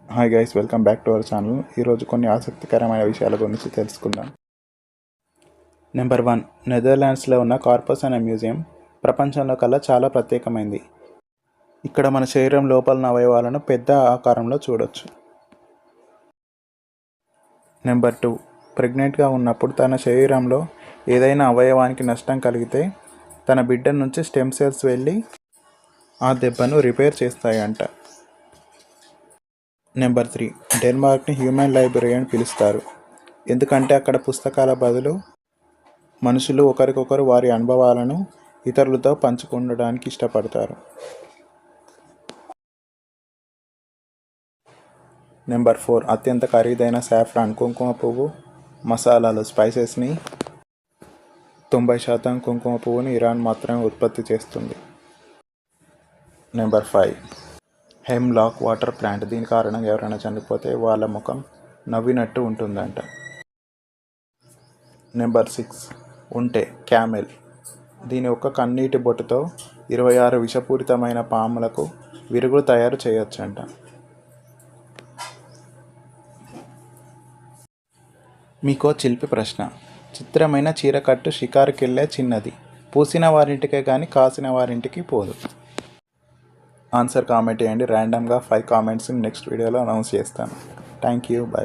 Hi guys, welcome back to our channel. ఈరోజు కొన్ని ఆసక్తికరమైన విషయాల గురించి తెలుసుకుందాం. నెంబర్ 1, నెదర్లాండ్స్లో ఉన్న కార్పస్ అనే మ్యూజియం ప్రపంచంలో కల్లా చాలా ప్రత్యేకమైంది. ఇక్కడ మన శరీరం లోపల అవయవాలను పెద్ద ఆకారంలో చూడొచ్చు. నెంబర్ 2, ప్రెగ్నెంట్గా ఉన్నప్పుడు తన శరీరంలో ఏదైనా అవయవానికి నష్టం కలిగితే తన బిడ్డ నుంచి స్టెమ్ సెల్స్ వెళ్ళి ఆ దెబ్బను రిపేర్ చేస్తాయంట. నెంబర్ 3, డెన్మార్క్ని హ్యూమన్ లైబ్రరీ అని పిలుస్తారు. ఎందుకంటే అక్కడ పుస్తకాల బదులు మనుషులు ఒకరికొకరు వారి అనుభవాలను ఇతరులతో పంచుకోవడానికి ఇష్టపడతారు. నెంబర్ 4, అత్యంత ఖరీదైన సాఫ్రాన్ కుంకుమ పువ్వు మసాలాలు స్పైసెస్ని 90% కుంకుమ పువ్వుని ఇరాన్ మాత్రమే ఉత్పత్తి చేస్తుంది. Number 5, hemlock water plant. దీని కారణంగా ఎవరైనా చనిపోతే వాళ్ళ ముఖం నవ్వినట్టు ఉంటుందంట. నెంబర్ 6, ఉంటే క్యామెల్. దీని ఒక్క కన్నీటి బొట్టుతో 26 విషపూరితమైన పాములకు విరుగుడు తయారు చేయొచ్చంట. మీకో చిలిపి ప్రశ్న. చిత్రమైన చీరకట్టు షికారుకెళ్ళే చిన్నది, పూసిన వారింటికే కానీ కాసిన వారింటికి పోదు. ఆన్సర్ కామెంట్ చేయండి. ర్యాండమ్గా 5 కామెంట్స్ నెక్స్ట్ వీడియోలో అనౌన్స్ చేస్తాను. Thank you. బై.